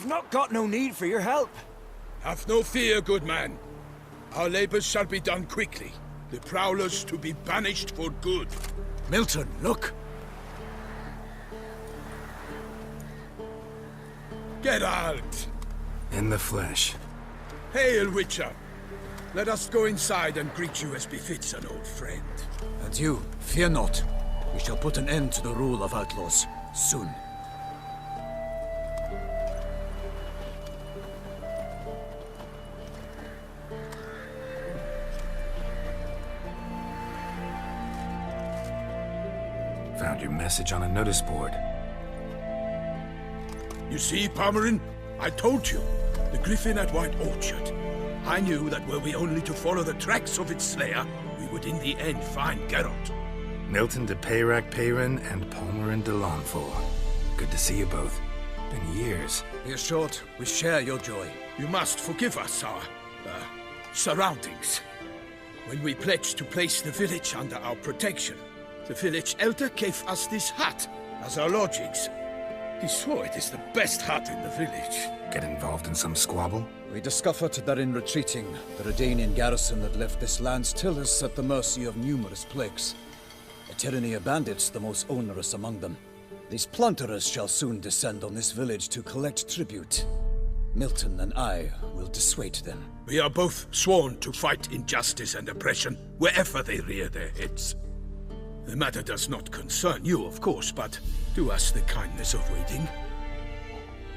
We've not got no need for your help. Have no fear, good man. Our labors shall be done quickly. The prowlers to be banished for good. Milton, look! Geralt! In the flesh. Hail, Witcher! Let us go inside and greet you as befits an old friend. And you, fear not. We shall put an end to the rule of outlaws, soon. Found your message on a notice board. You see, Palmerin? I told you. The griffin at White Orchard. I knew that were we only to follow the tracks of its slayer, we would in the end find Geralt. Milton de Peyrac-Peyrin and Palmerin de Launfal. Good to see you both. Been years. Be assured, we share your joy. You must forgive us our, surroundings. When we pledged to place the village under our protection, the village elder gave us this hut as our lodgings. He swore it is the best hut in the village. Get involved in some squabble? We discovered that in retreating, the Redanian garrison that left this land still is at the mercy of numerous plagues. A tyranny of bandits, the most onerous among them. These plunderers shall soon descend on this village to collect tribute. Milton and I will dissuade them. We are both sworn to fight injustice and oppression wherever they rear their heads. The matter does not concern you, of course, but do us the kindness of waiting.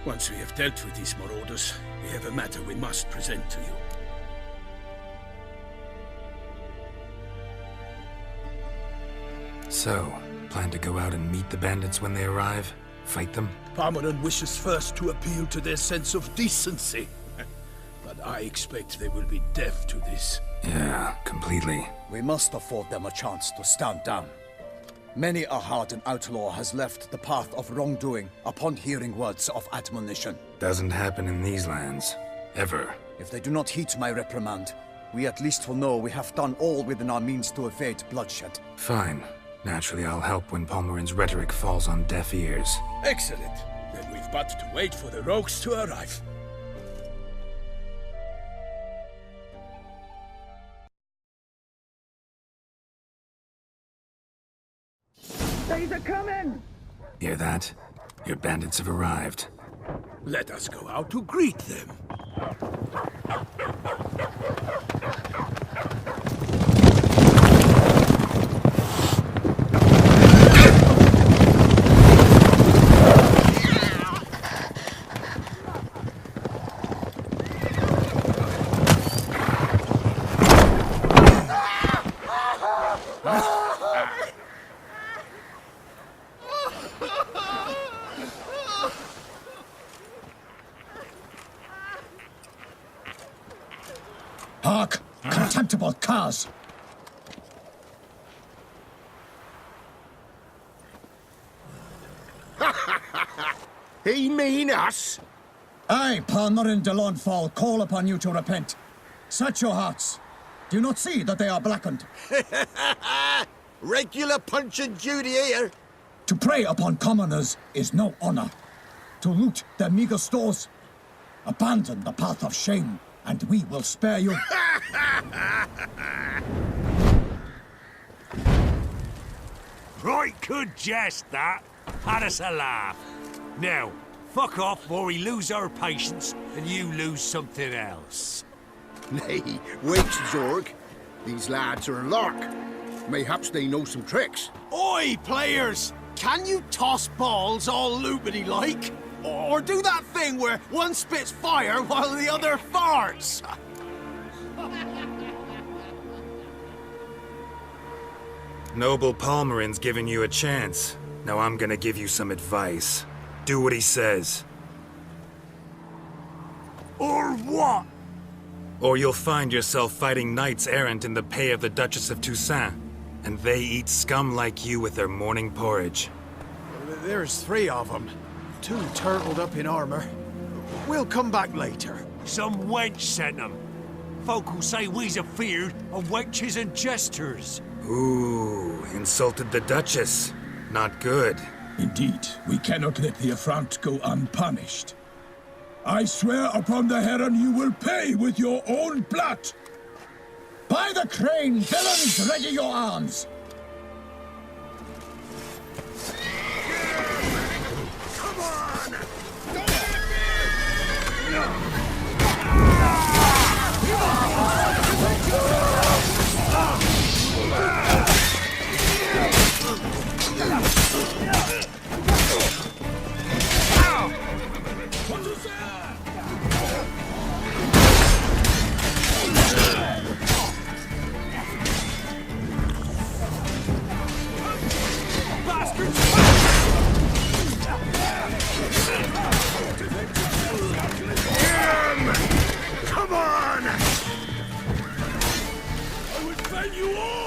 Once we have dealt with these marauders, we have a matter we must present to you. So, plan to go out and meet the bandits when they arrive? Fight them? Palmerin wishes first to appeal to their sense of decency. But I expect they will be deaf to this. Yeah, completely. We must afford them a chance to stand down. Many a hardened outlaw has left the path of wrongdoing upon hearing words of admonition. Doesn't happen in these lands. Ever. If they do not heed my reprimand, we at least will know we have done all within our means to evade bloodshed. Fine. Naturally, I'll help when Palmerin's rhetoric falls on deaf ears. Excellent. Then we've but to wait for the rogues to arrive. They's a coming! Hear that? Your bandits have arrived. Let us go out to greet them. Hark! Contemptible curs! He mean us? I, Palmerin de Launfal, call upon you to repent. Search your hearts. Do you not see that they are blackened? Regular Punch and Judy here. To prey upon commoners is no honor. To loot their meager stores, abandon the path of shame, and we will spare you. Right good jest, that. Had us a laugh. Now, fuck off or we lose our patience and you lose something else. Nay, wait, Zorg. These lads are a lark. Mayhaps they know some tricks. Oi, players! Can you toss balls all loopity-like? Or do that thing where one spits fire while the other farts? Noble Palmerin's giving you a chance. Now I'm gonna give you some advice. Do what he says. Or what? Or you'll find yourself fighting knights errant in the pay of the Duchess of Toussaint. And they eat scum like you with their morning porridge. There's 3 of them. 2 turtled up in armor. We'll come back later. Some wench sent them. Folk will say we's afeard of wenches and jesters. Ooh, insulted the Duchess. Not good. Indeed, we cannot let the affront go unpunished. I swear upon the heron you will pay with your own blood! By the crane, villains, ready your arms! Come on! Come on! I would fail you all!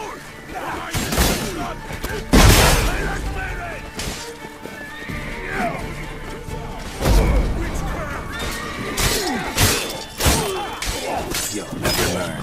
You'll never learn.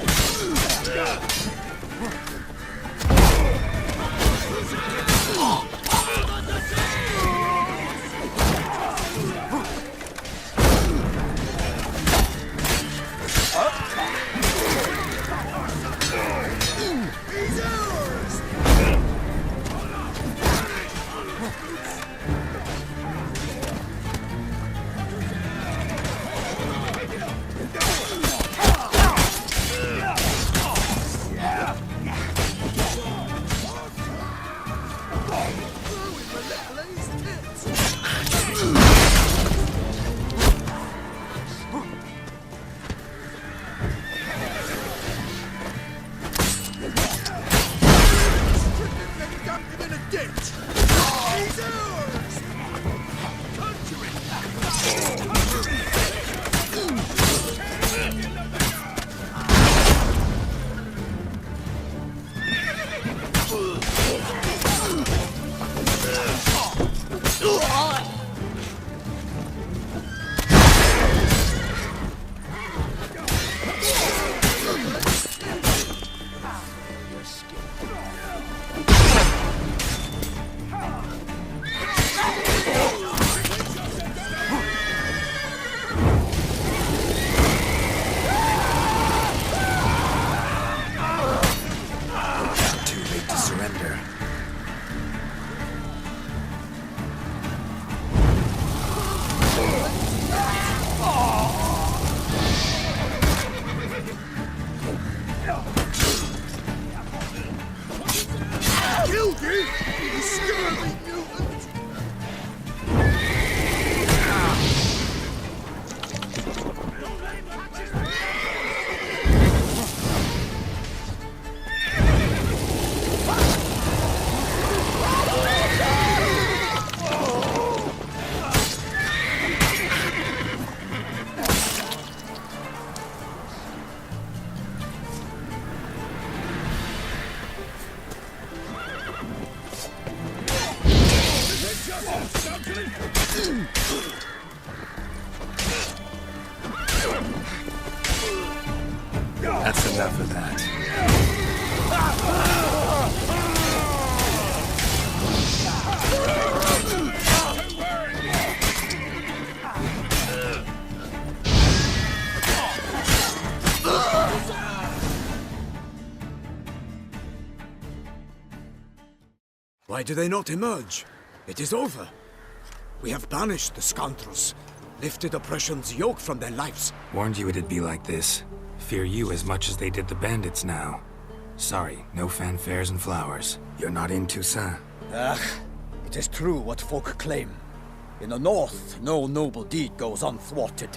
That's enough of that. Why do they not emerge? It is over. We have banished the scoundrels, lifted oppression's yoke from their lives. Warned you it'd be like this. Fear you as much as they did the bandits now. Sorry, no fanfares and flowers. You're not in Toussaint. It is true what folk claim. In the north, no noble deed goes unthwarted.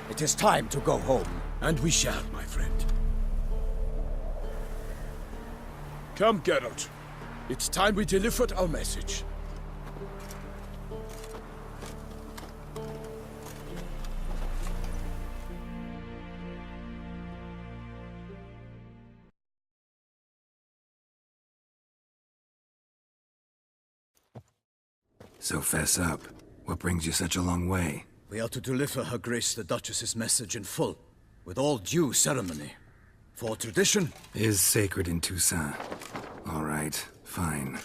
It is time to go home. And we shall, my friend. Come, Geralt. It's time we delivered our message. So fess up. What brings you such a long way? We are to deliver Her Grace the Duchess's message in full, with all due ceremony. For tradition is sacred in Toussaint. All right, fine.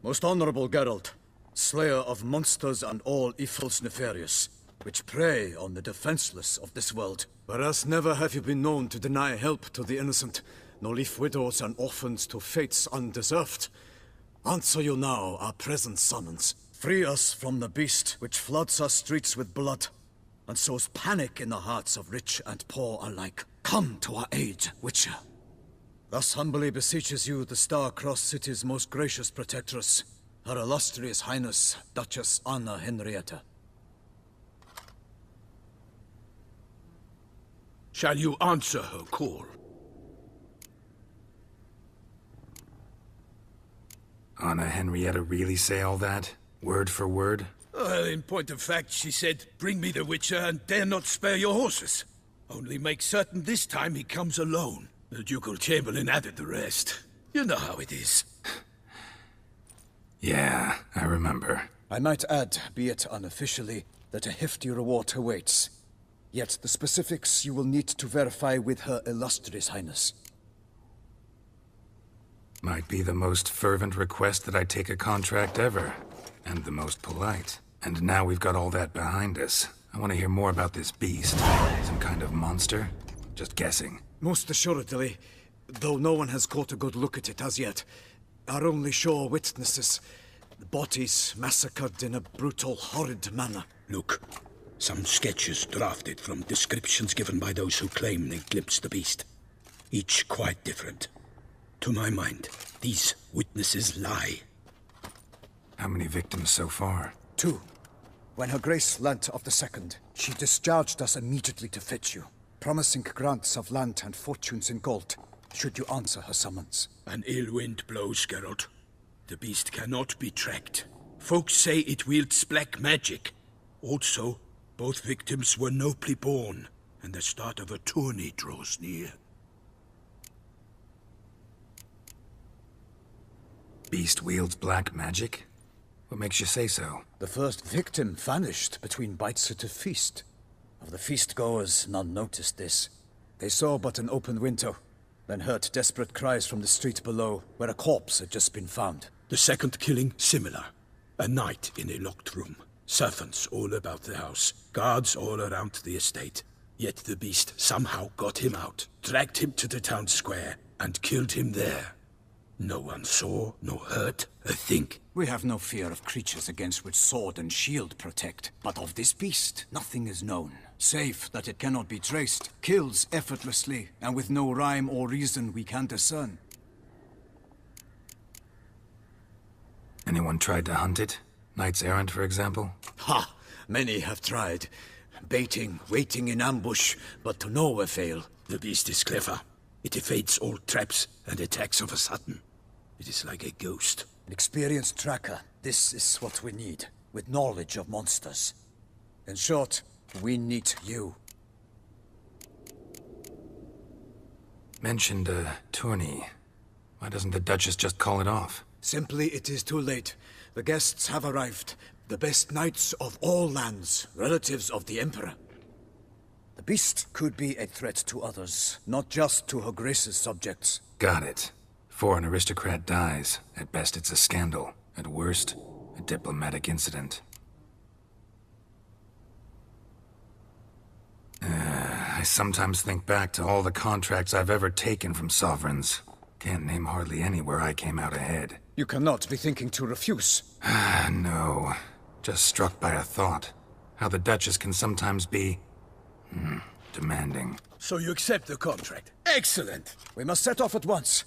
Most honorable Geralt, slayer of monsters and all evils nefarious, which prey on the defenseless of this world. Whereas never have you been known to deny help to the innocent, nor leave widows and orphans to fates undeserved. Answer you now our present summons. Free us from the beast which floods our streets with blood, and sows panic in the hearts of rich and poor alike. Come to our aid, Witcher. Thus humbly beseeches you the Star-Crossed City's most gracious protectress, Her Illustrious Highness, Duchess Anna Henrietta. Shall you answer her call? Anna Henrietta really say all that? Word for word? Well, in point of fact, she said, bring me the Witcher and dare not spare your horses. Only make certain this time he comes alone. The Ducal Chamberlain added the rest. You know how it is. Yeah, I remember. I might add, be it unofficially, that a hefty reward awaits. Yet the specifics you will need to verify with Her Illustrious Highness. Might be the most fervent request that I take a contract ever. And the most polite. And now we've got all that behind us. I want to hear more about this beast. Some kind of monster? Just guessing. Most assuredly, though no one has caught a good look at it as yet. Our only sure witnesses. The bodies massacred in a brutal, horrid manner. Look, some sketches drafted from descriptions given by those who claim they glimpsed the beast. Each quite different. To my mind, these witnesses lie. How many victims so far? 2. When Her Grace learnt of the second, she discharged us immediately to fetch you, promising grants of land and fortunes in gold, should you answer her summons. An ill wind blows, Geralt. The beast cannot be tracked. Folks say it wields black magic. Also, both victims were nobly born, and the start of a tourney draws near. Beast wields black magic? What makes you say so? The first victim vanished between bites at a feast. Of the feast-goers, none noticed this. They saw but an open window, then heard desperate cries from the street below, where a corpse had just been found. The second killing, similar. A night in a locked room. Servants all about the house. Guards all around the estate. Yet the beast somehow got him out, dragged him to the town square, and killed him there. No one saw, nor heard a thing. We have no fear of creatures against which sword and shield protect. But of this beast, nothing is known. Save that it cannot be traced, kills effortlessly, and with no rhyme or reason we can discern. Anyone tried to hunt it? Knights errant, for example? Ha! Many have tried. Baiting, waiting in ambush, but to no avail. The beast is clever. It evades all traps and attacks of a sudden. It is like a ghost. An experienced tracker. This is what we need, with knowledge of monsters. In short, we need you. Mentioned a tourney. Why doesn't the Duchess just call it off? Simply, it is too late. The guests have arrived. The best knights of all lands, relatives of the Emperor. The beast could be a threat to others, not just to Her Grace's subjects. Got it. Before an aristocrat dies, at best it's a scandal. At worst, a diplomatic incident. I sometimes think back to all the contracts I've ever taken from sovereigns. Can't name hardly any where I came out ahead. You cannot be thinking to refuse. No. Just struck by a thought. How the Duchess can sometimes be... demanding. So you accept the contract. Excellent! We must set off at once.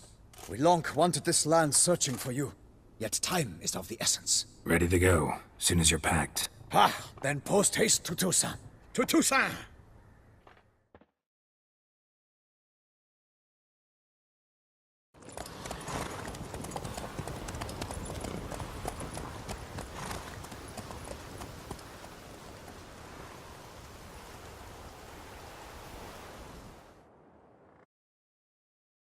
We long wanted this land searching for you. Yet time is of the essence. Ready to go, soon as you're packed. Ha! Then post haste to Toussaint. To Toussaint!